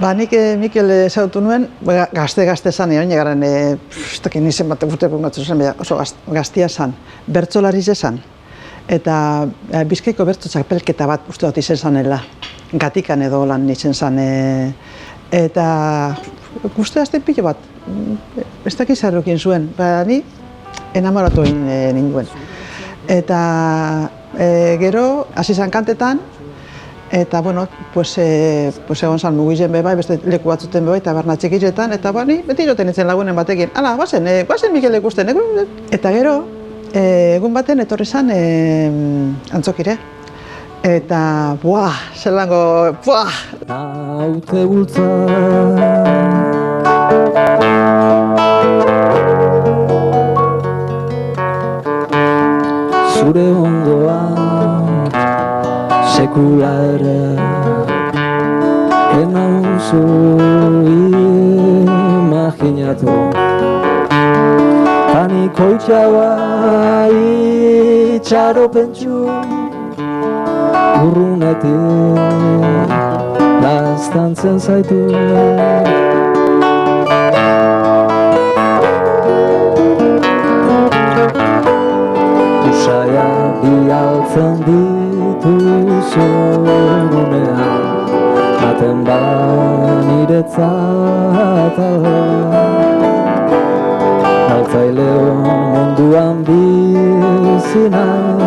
Nik Mikel ezagutu nuen, gazte zan, garen, nizen bat urteko gatzu zen, oso gaztia zan, bertsolari zan. Eta Bizkaiko bertso txapelketa bat uste dut izen zanela, Gatikan edo lan izen zan. Eta guzti azten pilo bat, ez dakiz harrokin zuen, ni enamoratu egin ninduen. Eta gero, hasi zan kantetan, eta, egon zan mugizen bebai, beste leku batzuten bebai, taberna txikizetan, eta beti joten nintzen lagunen batekin. Hala, guazen Mikel ikusten. Eta gero, egun baten etorri zan antzokire. Eta, zelango, Haute bultza zure ondoan sekula ere enauzu imaginatu Taniko itxaua itxaropentsu urrunetik laztantzen zaitu Usaia bialtzen dituzu gunean Maten ba niretzat Altzaileon munduan bizinan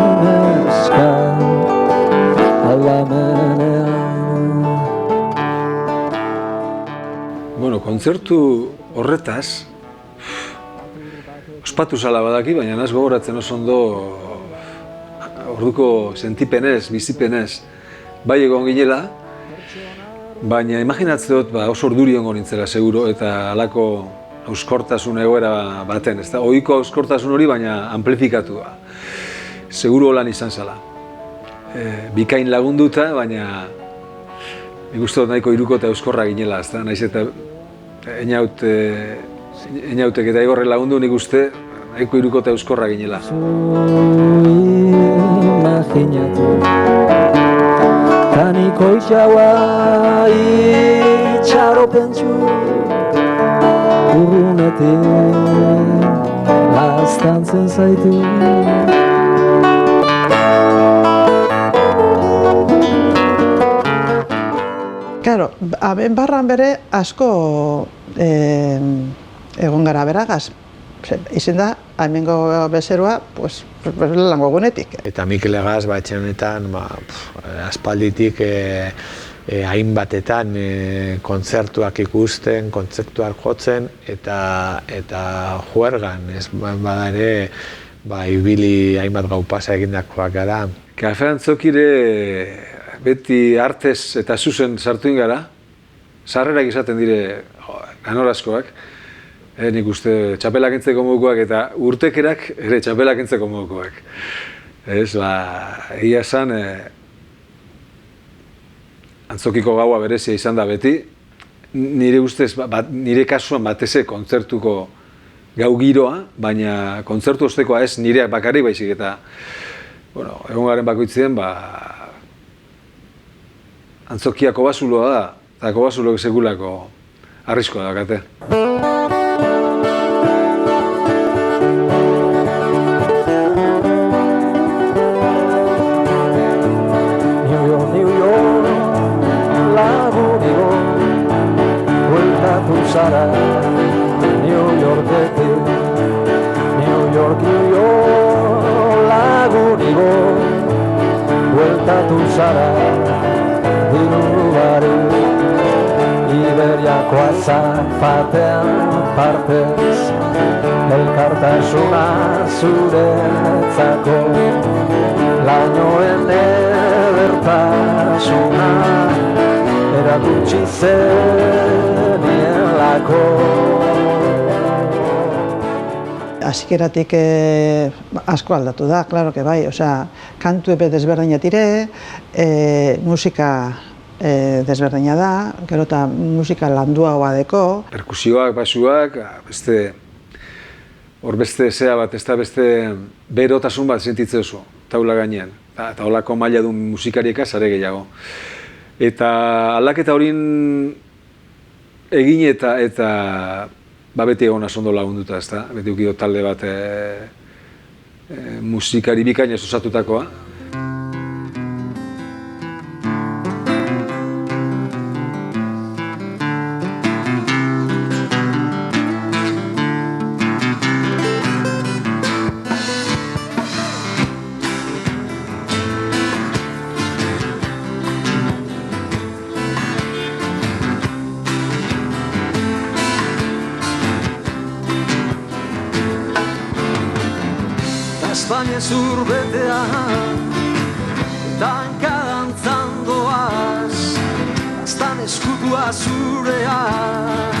eskan Kontzertu horretaz, ospatu zala badaki, baina naz gogoratzen oso ondo orduko sentipenez, bizipenez, bai egon ginela, baina imaginatzen dut oso orduri ongo nintzela seguro eta halako hauskortasun egoera baten, ez da? Ohiko hauskortasun hori baina amplifikatua. Seguro holan izan zala. Bikain lagunduta, baina nik uste dut nahiko iruko eta euskorra ginela, ez da? Naiz eta Einautek eta Igorre lagundu nik uste nahiko iruko eta euskorra ginela. Imaginatu Taniko itxaua itxaropentsu urrunetik laztantzen zaitu Claro, barran bere asko egon gara beragaz. Izen da, hemengo bezeroa, lango gunetik. Eta Mikel egaz, etxe honetan, aspalditik hainbatetan kontzertuak ikusten, kontzertuak jotzen, eta juergan, ez bada ere, ibili hainbat gau pasa egindakoak gara. Kafe Antzokire beti artez eta zuzen sartu ingara, sarrerak izaten dire ganorazkoak, nik uste txapelak entzeko modukoak eta urtekerak ere txapelak entzeko modukoak. Egia esan, Antzokiko gaua berezia izan da beti, nire ustez, nire kasuan bateze kontzertuko gau giroa, baina kontzertu ostekoa ez nireak bakarrik baizik eta egon garen bakoitzien, Antzokia kobasuloa da, eta kobasulok segulako arriskoa dakate. New York, lagunigo, bueltatu zara, New Yorketik, New York, lagunigo, bueltatu zara, Iberiako azan batean partez elkartasuna zuretzako lainoen edertasuna erakutsi zenielako Hasieratik asko aldatu da, claro que bai, kantu epe desberdinak dire, musika desberdina da, gero eta musika landua badeko. Perkusioak, basuak, beste zea bat, ez da beste berotasun bat sentitzen oso, taula gainean. Eta holako maila duen musikarieka zare gehiago. Eta aldaketa horin egin eta beti egon ondo lagunduta, ezta? Beti ukido talde bat musikari bikainez osatutakoa. España urbetean, tanka dantzan doaz, aztan eskutua zurean,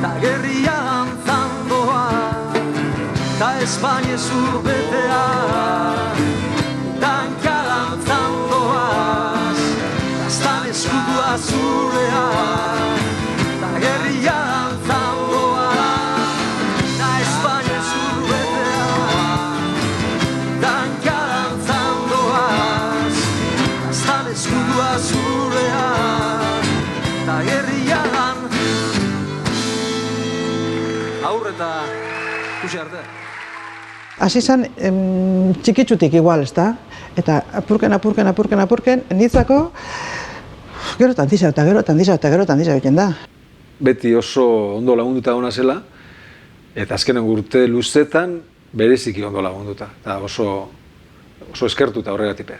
ta gerria dantzan doaz, ta España urbetean, tanka dantzan doaz, aztan eskutua zurean, ta gerria dantzan doaz, ta España zurean, ta gerrian aurreta ikusi arte. Hasi zen txikitsutik igual, ezta? Eta apurken, nitzako gero tantisa egiten da. Beti oso ondo lagunduta ona zela, eta azkenen urte luzetan bereziki ondo lagunduta, eta oso eskertuta horregatipe.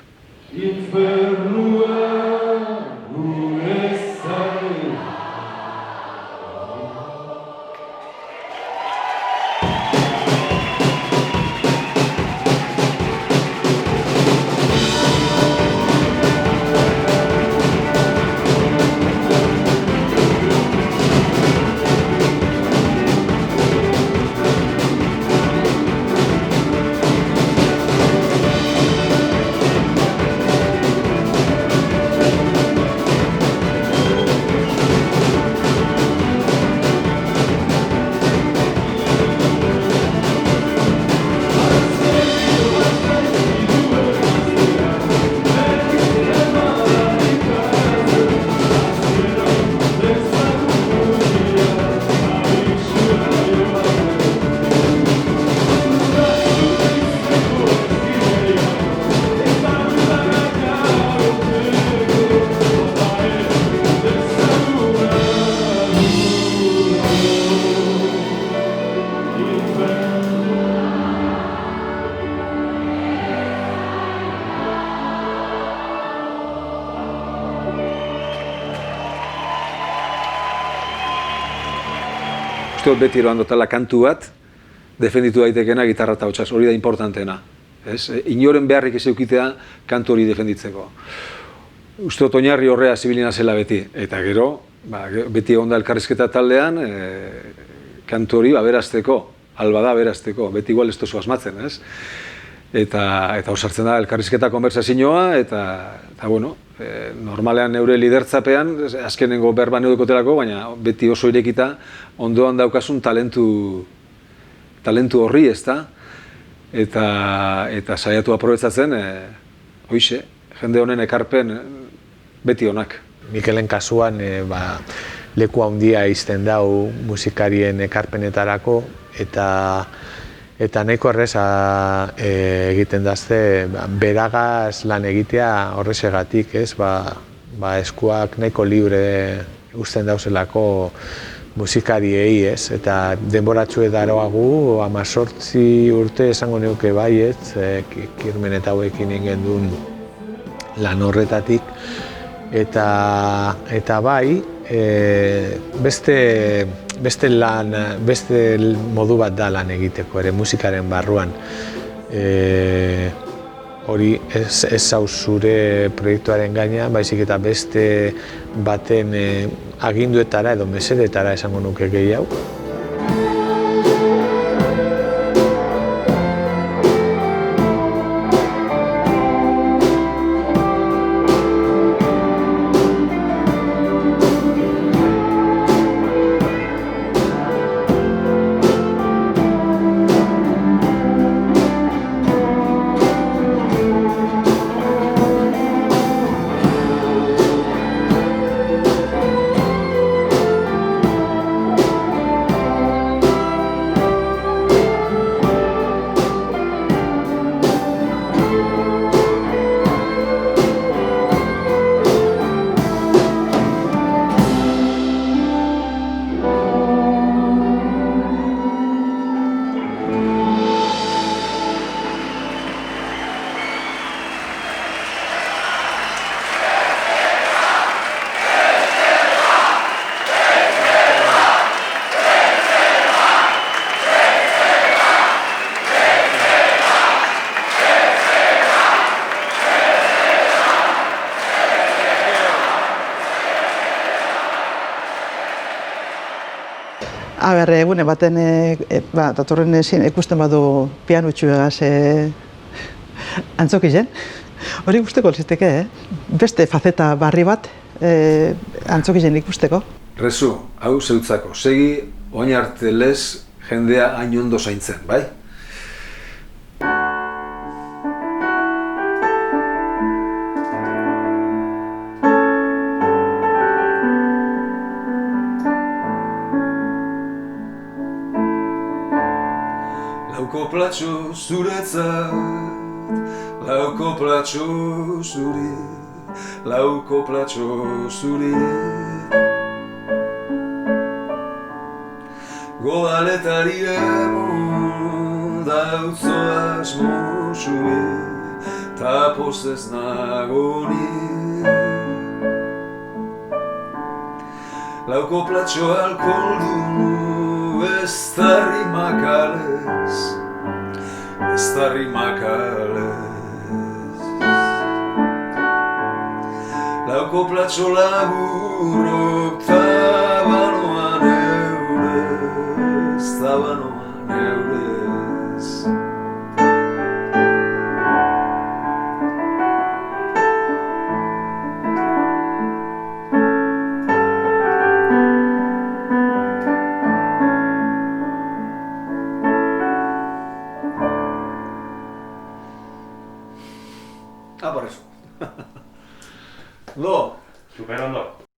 Uste beti eroan dutela kantu bat, defenditu daitekena gitarra eta hotsaz, hori da importanteena. Inoren beharrik ez eukitea kantu hori defenditzeko. Uste dut oinarri horrea zibilina zela beti, eta gero, beti egon da elkarrizketa taldean, kantu hori aberazteko, alba da aberazteko, beti igual ez duzu asmatzen, ez? Eta osartzen da elkarrizketa konversazioa, eta bueno, normalean neure lidertzapean, azkenengo berba neudekotelako, baina beti oso irekita ondoan daukasun talentu horri, ezta? Eta saiatu aprobetzatzen, hoixe, jende honen ekarpen beti onak. Mikelen kasuan leku handia izten dau musikarien ekarpenetarako, eta nahiko erreza egiten dazte, beragaz lan egitea horrexegatik, ez? Eskuak nahiko libre uzten dauzelako musikariei, ez? Eta denboratxu edaroagu, 18 urte esango neuke baiet, Kirmen eta hauekin egin duen lan horretatik, eta bai, beste modu bat da lan egiteko ere musikaren barruan. Hori ez hau zure proiektuaren gainean, baizik eta beste baten aginduetara edo mesedetara esango nuke gehiago. Egune baten, datorren ezin ikusten badu pianutxu egaz antzokizen. Hori guzteko ziteke, beste faceta barri bat antzokizen ikusteko. Rezu, hau zeutzako, segi oin arte lez jendea hain ondo zaintzen, bai? Lauko platxo zuretzat, lauko platxo zuri, lauko platxo zuri. Godaletari emon dautzo asmo zuri, ta postez nagoni. Lauko platxo alkoldun ez da rimakales, ez da rimakales. Lauko platxo laburrok tabanoan eurez, tabanoan eurez. Por eso. No. Super ondo.